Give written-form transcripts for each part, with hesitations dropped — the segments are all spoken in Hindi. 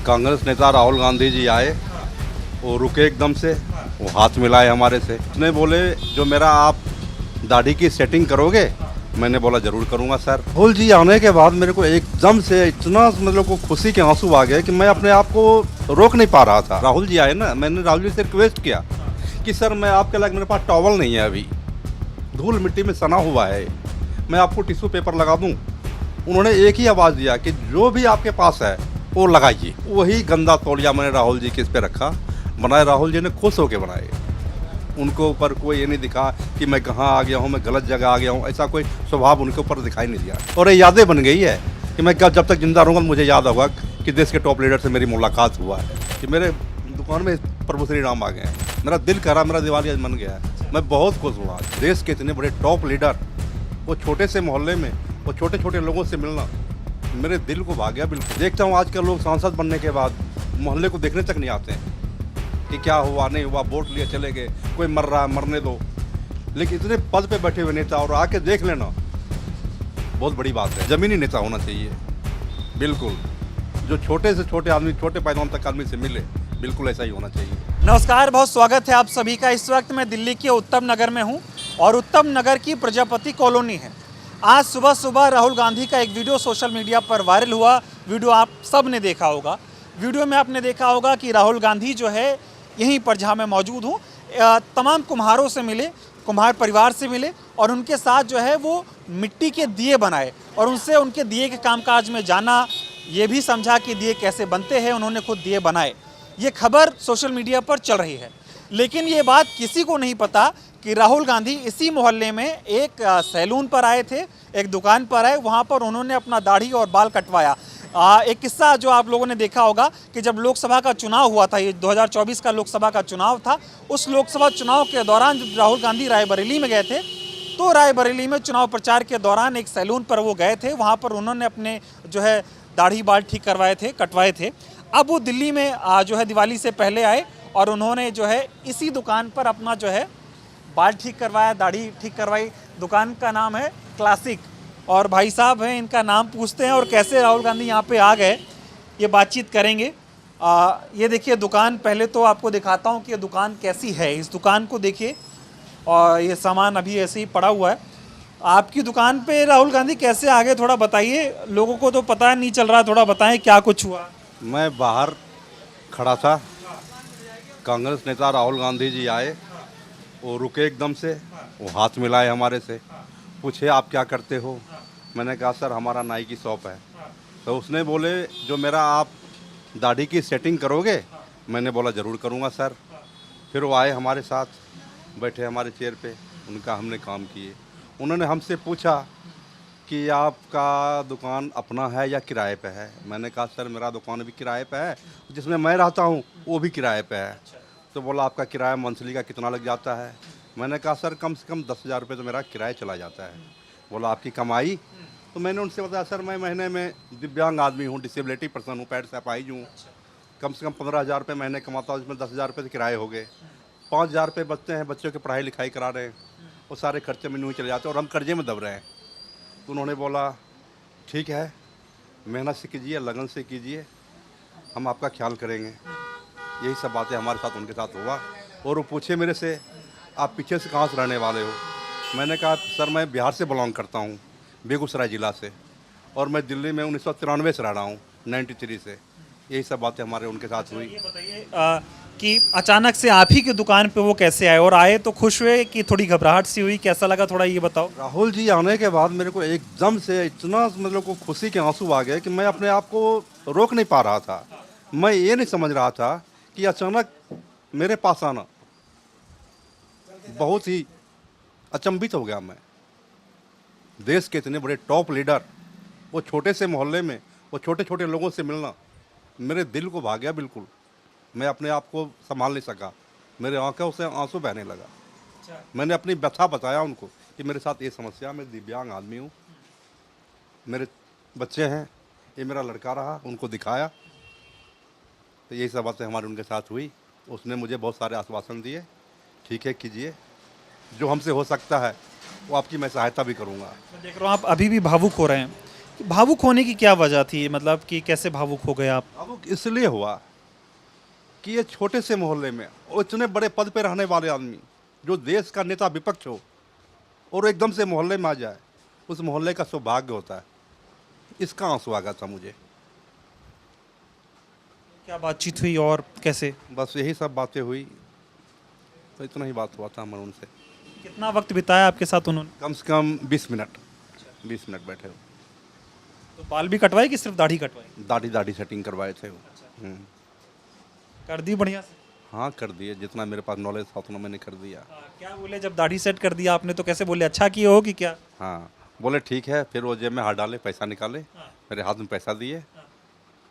कांग्रेस नेता राहुल गांधी जी आए, वो रुके एकदम से, वो हाथ मिलाए हमारे से। उसने बोले जो मेरा आप दाढ़ी की सेटिंग करोगे। मैंने बोला ज़रूर करूँगा सर। राहुल जी आने के बाद मेरे को एकदम से इतना मतलब को खुशी के आंसू आ गए कि मैं अपने आप को रोक नहीं पा रहा था। राहुल जी आए ना, मैंने राहुल जी से रिक्वेस्ट किया कि सर मैं आपके लायक, मेरे पास टॉवल नहीं है अभी, धूल मिट्टी में सना हुआ है, मैं आपको टिश्यू पेपर लगा दूँ। उन्होंने एक ही आवाज़ दिया कि जो भी आपके पास है वो लगाइए। वही गंदा तौलिया मैंने राहुल जी के इस पे रखा, बनाए। राहुल जी ने खुश होकर बनाए। उनको ऊपर कोई ये नहीं दिखा कि मैं कहाँ आ गया हूँ, मैं गलत जगह आ गया हूँ, ऐसा कोई स्वभाव उनके ऊपर दिखाई नहीं दिया। और ये यादें बन गई है कि मैं जब तक जिंदा रहूँगा मुझे याद होगा कि देश के टॉप लीडर से मेरी मुलाकात हुआ है, कि मेरे दुकान में प्रभु श्री राम आ गए हैं। मेरा दिल करा, मेरा दिवाली आज बन गया है। मैं बहुत खुश हुआ। देश के इतने बड़े टॉप लीडर, वो छोटे से मोहल्ले में, वो छोटे छोटे लोगों से मिलना मेरे दिल को भा गया। बिल्कुल देखता हूँ आजकल लोग सांसद बनने के बाद मोहल्ले को देखने तक नहीं आते हैं कि क्या हुआ नहीं हुआ, वोट लिए चले गए, कोई मर रहा है मरने दो। लेकिन इतने पद पे बैठे हुए नेता और आके देख लेना बहुत बड़ी बात है। जमीनी नेता होना चाहिए बिल्कुल, जो छोटे से छोटे आदमी, छोटे पैदान तक आदमी से मिले, बिल्कुल ऐसा ही होना चाहिए। नमस्कार, बहुत स्वागत है आप सभी का। इस वक्त मैं दिल्ली के उत्तम नगर में हूं और उत्तम नगर की प्रजापति कॉलोनी है। आज सुबह सुबह राहुल गांधी का एक वीडियो सोशल मीडिया पर वायरल हुआ। वीडियो आप सब ने देखा होगा। वीडियो में आपने देखा होगा कि राहुल गांधी जो है यहीं पर जहां मैं मौजूद हूं, तमाम कुम्हारों से मिले, कुम्हार परिवार से मिले और उनके साथ जो है वो मिट्टी के दिए बनाए और उनसे उनके दिए के कामकाज में जाना, ये भी समझा कि दिए कैसे बनते हैं। उन्होंने खुद दिए बनाए। ये खबर सोशल मीडिया पर चल रही है, लेकिन ये बात किसी को नहीं पता कि राहुल गांधी इसी मोहल्ले में एक सैलून पर आए थे, एक दुकान पर आए, वहाँ पर उन्होंने अपना दाढ़ी और बाल कटवाया। एक किस्सा जो आप लोगों ने देखा होगा कि जब लोकसभा का चुनाव हुआ था, ये 2024 का लोकसभा का चुनाव था, उस लोकसभा चुनाव के दौरान जब राहुल गांधी रायबरेली में गए थे, तो रायबरेली में चुनाव प्रचार के दौरान एक सैलून पर वो गए थे। वहाँ पर उन्होंने अपने जो है दाढ़ी बाल ठीक करवाए थे, कटवाए थे। अब वो दिल्ली में जो है दिवाली से पहले आए और उन्होंने जो है इसी दुकान पर अपना जो है बाल ठीक करवाया, दाढ़ी ठीक करवाई। दुकान का नाम है क्लासिक और भाई साहब हैं, इनका नाम पूछते हैं और कैसे राहुल गांधी यहाँ पे आ गए ये बातचीत करेंगे। ये देखिए दुकान, पहले तो आपको दिखाता हूँ कि ये दुकान कैसी है। इस दुकान को देखिए और ये सामान अभी ऐसे ही पड़ा हुआ है। आपकी दुकान पे राहुल गांधी कैसे आ गए, थोड़ा बताइए। लोगों को तो पता नहीं चल रहा, थोड़ा बताएं क्या कुछ हुआ। मैं बाहर खड़ा था, कांग्रेस नेता राहुल गांधी जी आए, वो रुके एकदम से, वो हाथ मिलाए हमारे से, पूछे आप क्या करते हो। मैंने कहा सर हमारा नाई की शॉप है। तो उसने बोले जो मेरा आप दाढ़ी की सेटिंग करोगे। मैंने बोला ज़रूर करूँगा सर। फिर वो आए हमारे साथ, बैठे हमारे चेयर पे, उनका हमने काम किए। उन्होंने हमसे पूछा कि आपका दुकान अपना है या किराए पे है। मैंने कहा सर मेरा दुकान भी किराए पे है, जिसमें मैं रहता हूँ वो भी किराए पे है। तो बोला आपका किराया मंथली का कितना लग जाता है। मैंने कहा सर कम से कम 10,000 रुपये तो मेरा किराया चला जाता है। बोला आपकी कमाई। तो मैंने उनसे बताया सर मैं महीने में दिव्यांग आदमी हूँ, डिसेबिलिटी पर्सन हूँ, पैर से अपाहिज हूँ, कम से कम 15,000 रुपये महीने कमाता हूँ, जिसमें 10,000 रुपये किराए हो गए, 5,000 रुपये बचते हैं, बच्चों की पढ़ाई लिखाई करा रहे हैं, वो सारे खर्चे में नहीं चले जाते और हम कर्जे में दब रहे हैं। तो उन्होंने बोला ठीक है, मेहनत से कीजिए, लगन से कीजिए, हम आपका ख्याल करेंगे। यही सब बातें हमारे साथ उनके साथ हुआ। और वो पूछे मेरे से आप पीछे से कहाँ से रहने वाले हो। मैंने कहा सर मैं बिहार से बिलोंग करता हूँ, बेगूसराय ज़िला से, और मैं दिल्ली में 1993 से रह रहा हूँ, 93 से। यही सब बातें हमारे उनके साथ हुई। ये बताइए कि अचानक से आप ही की दुकान पे वो कैसे आए, और आए तो खुश हुए कि थोड़ी घबराहट सी हुई, कैसा लगा थोड़ा ये बताओ। राहुल जी आने के बाद मेरे को एकदम से इतना मतलब को खुशी के आंसू आ गए कि मैं अपने आप को रोक नहीं पा रहा था। मैं ये नहीं समझ रहा था कि अचानक मेरे पास आना, बहुत ही अचंभित हो गया मैं। देश के इतने बड़े टॉप लीडर, वो छोटे से मोहल्ले में, वो छोटे छोटे लोगों से मिलना मेरे दिल को भा गया बिल्कुल। मैं अपने आप को संभाल नहीं सका, मेरे आंखों से आंसू बहने लगा। मैंने अपनी व्यथा बताया उनको कि मेरे साथ ये समस्या, मैं दिव्यांग आदमी हूँ, मेरे बच्चे हैं, ये मेरा लड़का रहा, उनको दिखाया। तो यही सब बातें हमारे उनके साथ हुई। उसने मुझे बहुत सारे आश्वासन दिए, ठीक है कीजिए, जो हमसे हो सकता है वो आपकी मैं सहायता भी करूँगा। मैं देख रहा हूँ आप अभी भी भावुक हो रहे हैं। भावुक होने की क्या वजह थी, मतलब कि कैसे भावुक हो गए आप? अब वो इसलिए हुआ कि ये छोटे से मोहल्ले में और इतने बड़े पद पे रहने वाले आदमी, जो देश का नेता विपक्ष हो, और एकदम से मोहल्ले में आ जाए, उस मोहल्ले का सौभाग्य होता है। इसका आंसू आ गया था मुझे। क्या बातचीत हुई और कैसे? बस यही सब बातें हुई, तो इतना ही बात हुआ था हमारे उनसे। कितना वक्त बिताया आपके साथ उन्होंने? कम से कम 20 मिनट, 20 मिनट बैठे हो। तो बाल भी कटवाए कि सिर्फ दाढ़ी कटवाई? दाढ़ी दाढ़ी सेटिंग करवाए थे वो। कर दी बढ़िया से? हाँ, कर दिए, जितना मेरे पास नॉलेज था उतना मैंने कर दिया। क्या बोले जब दाढ़ी सेट कर दिया आपने, तो कैसे बोले, अच्छा किए हो कि क्या? हाँ, बोले ठीक है। फिर वो जेब में हाथ डाले, पैसा निकाले, मेरे हाथ में पैसा दिए,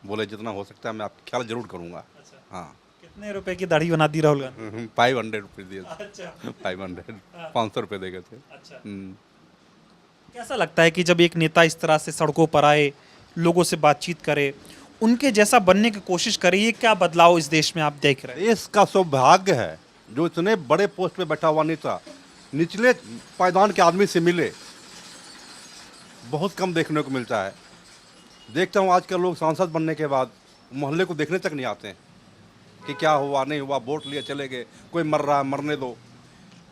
बोले जितना हो सकता है मैं आपकी ख्याल जरूर करूँगा। हाँ। कितने रुपए की दाढ़ी बना दी राहुल गांधी? 500 रुपये दिए थे। अच्छा 500, 500 रुपये दे गए थे। अच्छा। हम्म। कैसा लगता है कि जब एक नेता इस तरह से सड़कों पर आए, लोगों से बातचीत करे, उनके जैसा बनने की कोशिश करे, ये क्या बदलाव इस देश में आप देख रहे हैं? देश का सौभाग्य है जो इतने बड़े पोस्ट पे बैठा हुआ नेता निचले पायदान के आदमी से मिले। बहुत कम देखने को मिलता है। देखता हूँ आजकल लोग सांसद बनने के बाद मोहल्ले को देखने तक नहीं आते हैं कि क्या हुआ नहीं हुआ, वोट लिए चले गए, कोई मर रहा है मरने दो।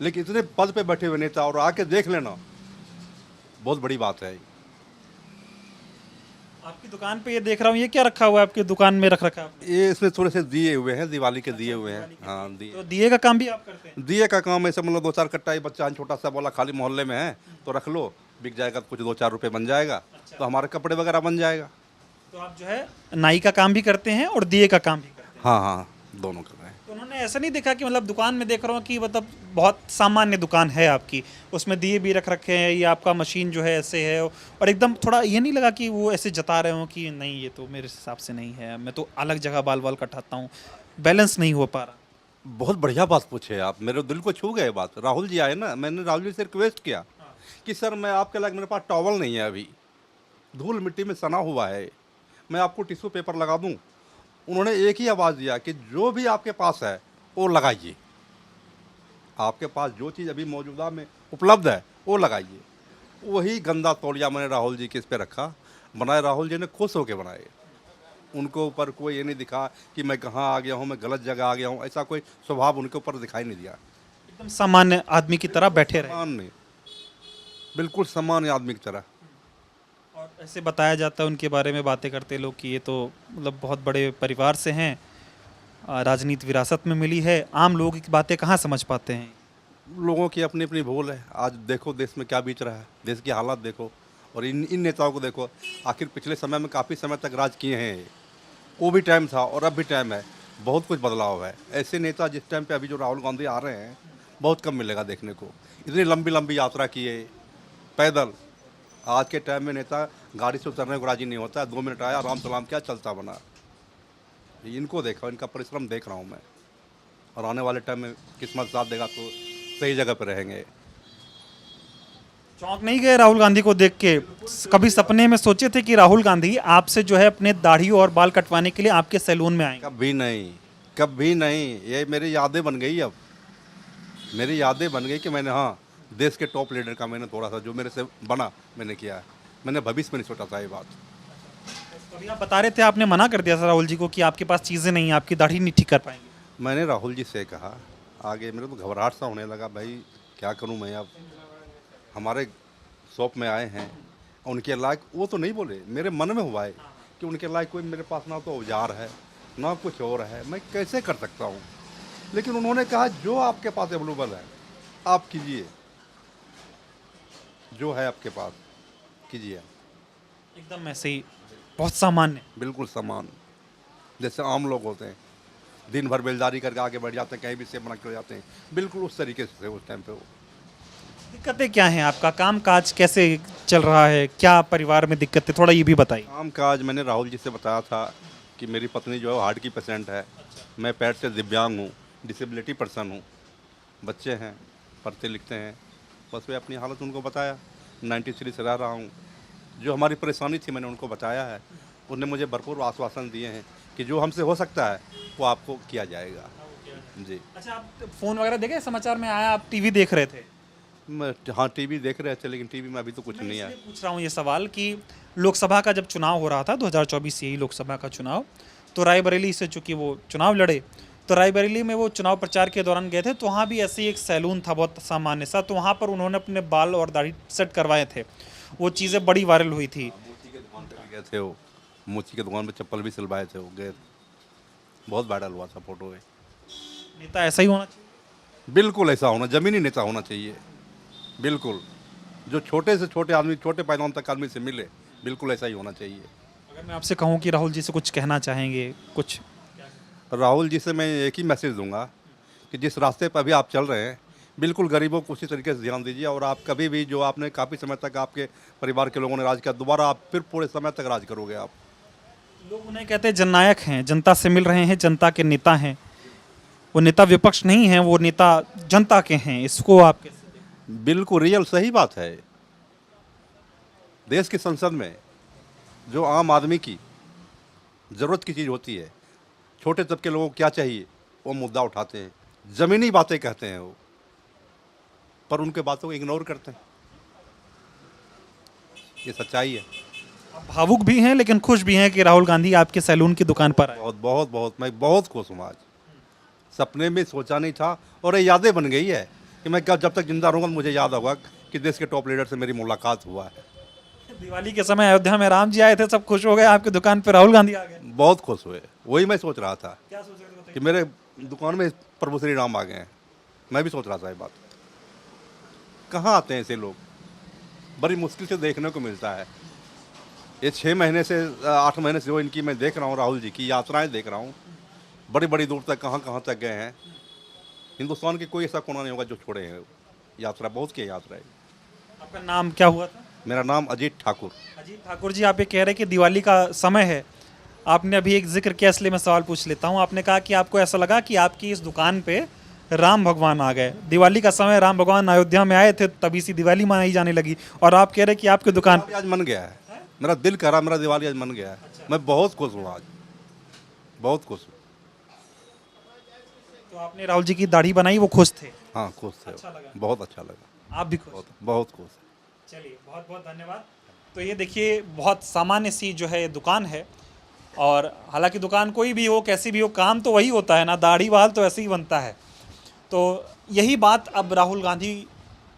लेकिन इतने पद पे बैठे हुए नेता और आके देख लेना, बहुत बड़ी बात है। आपकी दुकान पे ये देख रहा हूँ, ये क्या रखा हुआ है आपकी दुकान में रख रखा है? ये इसमें थोड़े से दिए हुए हैं, दिवाली के दिए हुए हैं। हाँ, दिए। तो दिए का काम भी आप करते हैं? दिए का काम ऐसे मतलब 2-4 कट्टा, ही बच्चा छोटा सा बोला खाली मोहल्ले में है तो रख लो, बिक जाएगा, कुछ 2-4 रुपये बन जाएगा, तो हमारे कपड़े वगैरह बन जाएगा। तो आप जो है नाई का काम भी करते हैं और दिए का काम भी करते हैं? हाँ हाँ, दोनों कर रहे हैं। तो उन्होंने ऐसा नहीं देखा कि मतलब दुकान में देख रहा हूँ कि मतलब बहुत सामान्य दुकान है आपकी, उसमें दिए भी रख रखे हैं, ये आपका मशीन जो है ऐसे है, और एकदम थोड़ा ये नहीं लगा कि वो ऐसे जता रहे हो कि नहीं ये तो मेरे हिसाब से नहीं है, मैं तो अलग जगह बाल बाल कटाता हूँ, बैलेंस नहीं हो पा रहा? बहुत बढ़िया बात पूछे आप, मेरे दिल को छू गए बात। राहुल जी आए ना, मैंने राहुल जी से रिक्वेस्ट किया कि सर मैं आपके लायक, मेरे पास टॉवल नहीं है अभी, धूल मिट्टी में सना हुआ है, मैं आपको टिश्यू पेपर लगा दूं। उन्होंने एक ही आवाज़ दिया कि जो भी आपके पास है वो लगाइए, आपके पास जो चीज़ अभी मौजूदा में उपलब्ध है वो लगाइए। वही गंदा तौलिया मैंने राहुल जी के इस पे रखा, बनाए राहुल जी ने खुश होकर बनाए। उनको ऊपर कोई ये नहीं दिखा कि मैं कहाँ आ गया हूँ, मैं गलत जगह आ गया हूँ, ऐसा कोई स्वभाव उनके ऊपर दिखाई नहीं दिया। एकदम सामान्य आदमी की तरह बैठे रहे। सामान्य, बिल्कुल सामान्य आदमी की तरह। और ऐसे बताया जाता है उनके बारे में बातें करते लोग कि ये तो मतलब बहुत बड़े परिवार से हैं, राजनीति विरासत में मिली है, आम लोगों की बातें कहाँ समझ पाते हैं? लोगों की अपनी अपनी भूल है। आज देखो देश में क्या बीत रहा है, देश की हालत देखो, और इन नेताओं को देखो। आखिर पिछले समय में काफ़ी समय तक राज किए हैं, वो भी टाइम था और अब भी टाइम है, बहुत कुछ बदलाव है। ऐसे नेता जिस टाइम पे अभी जो राहुल गांधी आ रहे हैं, बहुत कम मिलेगा देखने को। इतनी लंबी लंबी यात्रा किए पैदल। आज के टाइम में नेता गाड़ी से उतरने को राजी नहीं होता है, 2 मिनट आया, आराम सलाम किया, चलता बना। इनको देखा, इनका परिश्रम देख रहा हूँ मैं, और आने वाले टाइम में किस्मत साथ देगा तो सही जगह पर रहेंगे। चौंक नहीं गए राहुल गांधी को देख के? कभी सपने में सोचे थे कि राहुल गांधी आपसे जो है अपने दाढ़ी और बाल कटवाने के लिए आपके सैलून में आएंगे? कभी नहीं, कभी नहीं। ये मेरी यादें बन गई। अब मेरी यादें बन गई कि मैंने, हाँ, देश के टॉप लीडर का मैंने थोड़ा सा जो मेरे से बना मैंने किया है। मैंने भविष्य में नहीं सोचा था ये बात। अभी आप बता रहे थे, आपने मना कर दिया था राहुल जी को कि आपके पास चीज़ें नहीं, आपकी दाढ़ी नहीं ठीक कर पाएंगे। मैंने राहुल जी से कहा, आगे मेरे तो घबराहट सा होने लगा, भाई क्या करूं मैं। अब हमारे शॉप में आए हैं, उनके लायक वो तो नहीं बोले, मेरे मन में हुआ है कि उनके लायक कोई मेरे पास ना तो औजार है ना कुछ और है, मैं कैसे कर सकता हूं। लेकिन उन्होंने कहा जो आपके पास अवेलेबल है आप कीजिए, जो है आपके पास कीजिए। एकदम ऐसे ही, बहुत सामान्य। बिल्कुल समान, जैसे आम लोग होते हैं, दिन भर बेलदारी करके आगे बढ़ जाते हैं, कहीं भी सेब बना कर जाते हैं, बिल्कुल उस तरीके से उस टाइम पे वो। दिक्कतें क्या हैं? आपका काम काज कैसे चल रहा है? क्या परिवार में दिक्कतें, थोड़ा ये भी बताइए। काम काज मैंने राहुल जी से बताया था कि मेरी पत्नी जो है हार्ट की पेशेंट है, मैं पैर से दिव्यांग हूँ, डिसेबिलिटी पर्सन हूँ, बच्चे हैं, पढ़ते लिखते हैं। बस वे अपनी हालत उनको बताया, 93 से रह रहा हूँ। जो हमारी परेशानी थी मैंने उनको बताया है, उन्होंने मुझे भरपूर आश्वासन दिए हैं कि जो हमसे हो सकता है वो आपको किया जाएगा। जी। अच्छा, आप फ़ोन वगैरह देखे? समाचार में आया आप टीवी देख रहे थे? हाँ टीवी देख रहे थे, लेकिन टीवी में अभी तो कुछ नहीं है। इसलिए पूछ रहा हूँ ये सवाल कि लोकसभा का जब चुनाव हो रहा था 2024 यही लोकसभा का चुनाव, तो रायबरेली से चूंकि वो चुनाव लड़े, तो रायबरेली में वो चुनाव प्रचार के दौरान गए थे, तो वहाँ भी ऐसे ही एक सैलून था बहुत सामान्य सा, तो वहाँ पर उन्होंने अपने बाल और दाढ़ी सेट करवाए थे। वो चीज़ें बड़ी वायरल हुई थी। मोची के दुकान पे भी गए थे वो, मोची के दुकान पे चप्पल भी सिलवाए थे वो, गए, बहुत वायरल हुआ था फोटो है। नेता ऐसा ही होना चाहिए। बिल्कुल ऐसा होना, जमीनी नेता होना चाहिए, बिल्कुल। जो छोटे से छोटे आदमी, छोटे पैमाने तक आदमी से मिले, बिल्कुल ऐसा ही होना चाहिए। अगर मैं आपसे कहूँ कि राहुल जी से कुछ कहना चाहेंगे कुछ? राहुल जी से मैं एक ही मैसेज दूंगा कि जिस रास्ते पर अभी आप चल रहे हैं, बिल्कुल गरीबों को उसी तरीके से ध्यान दीजिए, और आप कभी भी जो आपने काफ़ी समय तक आपके परिवार के लोगों ने राज किया, दोबारा आप फिर पूरे समय तक राज करोगे आप। लोग उन्हें कहते हैं जननायक हैं, जनता से मिल रहे हैं, जनता के नेता हैं। वो नेता विपक्ष नहीं है, वो नेता जनता के हैं। इसको आप कैसे देखते बिल्कुल रियल सही बात है। देश की संसद में जो आम आदमी की ज़रूरत की चीज़ होती है, छोटे तबके लोगों को क्या चाहिए, वो मुद्दा उठाते हैं, ज़मीनी बातें कहते हैं वो, पर उनके बातों को इग्नोर करते हैं। ये सच्चाई है। हैं? आप भावुक भी हैं लेकिन खुश भी हैं कि राहुल गांधी आपके सैलून की दुकान पर आए। बहुत बहुत बहुत मैं बहुत खुश हूँ आज। सपने में सोचा नहीं था, और ये यादें बन गई है कि मैं जब तक जिंदा रहूँगा मुझे याद होगा कि देश के टॉप लीडर से मेरी मुलाकात हुआ है। दिवाली के समय अयोध्या में राम जी आए थे, सब खुश हो गए, आपकी दुकान पर राहुल गांधी आ गए। बहुत खुश हुए, वही मैं सोच रहा था क्या सोच रहे थे? कि मेरे दुकान में प्रभु श्री राम आ गए हैं। मैं भी सोच रहा था ये बात। कहाँ आते हैं ऐसे लोग, बड़ी मुश्किल से देखने को मिलता है। ये 6 महीने से 8 महीने से जो इनकी मैं देख रहा हूँ, राहुल जी की यात्राएं देख रहा हूँ, बड़ी बड़ी दूर तक कहाँ कहाँ तक गए हैं। हिंदुस्तान के कोई ऐसा कोना नहीं होगा जो छोड़े हैं यात्रा, बहुत की यात्रा है। आपका नाम क्या हुआ था? मेरा नाम अजीत ठाकुर। अजीत ठाकुर जी, आप ये कह रहे हैं कि दिवाली का समय है, आपने अभी एक जिक्र किया, इसलिए मैं सवाल पूछ लेता हूँ। आपने कहा कि आपको ऐसा लगा कि आपकी इस दुकान पे राम भगवान आ गए। दिवाली का समय, राम भगवान अयोध्या में आए थे, तभी सी दिवाली मनाई जाने लगी, और आप कह रहे हैं कि आपकी दुकान आज मन गया है, मेरा दिल कह रहा, मेरा दिवाली आज मन गया है। मैं बहुत खुश हूँ आज, बहुत खुश हूँ। तो आपने राहुल जी की दाढ़ी बनाई, वो खुश थे? हाँ खुश थे, अच्छा लगा। बहुत अच्छा लगा। आप भी खुश? बहुत बहुत खुश। चलिए, बहुत बहुत धन्यवाद। तो ये देखिए, बहुत सामान्य सी जो है दुकान है, और हालांकि दुकान कोई भी हो, कैसी भी हो, काम तो वही होता है ना, दाढ़ी बाल तो ऐसे ही बनता है। तो यही बात अब राहुल गांधी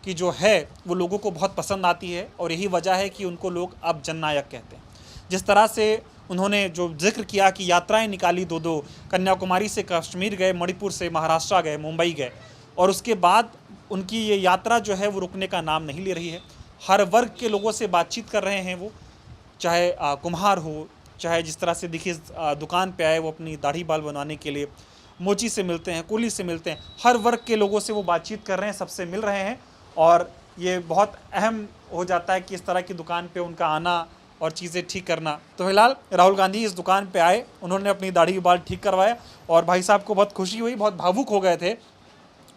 की जो है वो लोगों को बहुत पसंद आती है, और यही वजह है कि उनको लोग अब जननायक कहते हैं। जिस तरह से उन्होंने जो जिक्र किया कि यात्राएं निकाली, दो कन्याकुमारी से कश्मीर गए, मणिपुर से महाराष्ट्र गए, मुंबई गए, और उसके बाद उनकी ये यात्रा जो है वो रुकने का नाम नहीं ले रही है। हर वर्ग के लोगों से बातचीत कर रहे हैं वो, चाहे कुम्हार हो, चाहे जिस तरह से देखिए दुकान पे आए वो अपनी दाढ़ी बाल बनवाने के लिए, मोची से मिलते हैं, कुली से मिलते हैं, हर वर्ग के लोगों से वो बातचीत कर रहे हैं, सबसे मिल रहे हैं। और ये बहुत अहम हो जाता है कि इस तरह की दुकान पे उनका आना और चीज़ें ठीक करना। तो फिलहाल राहुल गांधी इस दुकान पे आए, उन्होंने अपनी दाढ़ी बाल ठीक करवाया, और भाई साहब को बहुत खुशी हुई, बहुत भावुक हो गए थे,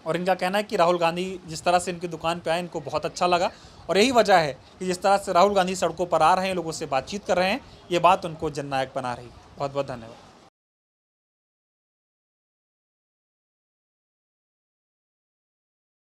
और इनका कहना है कि राहुल गांधी जिस तरह से इनकी दुकान पे आए इनको बहुत अच्छा लगा। और यही वजह है कि जिस तरह से राहुल गांधी सड़कों पर आ रहे हैं, लोगों से बातचीत कर रहे हैं, ये बात उनको जननायक बना रही। बहुत बहुत धन्यवाद।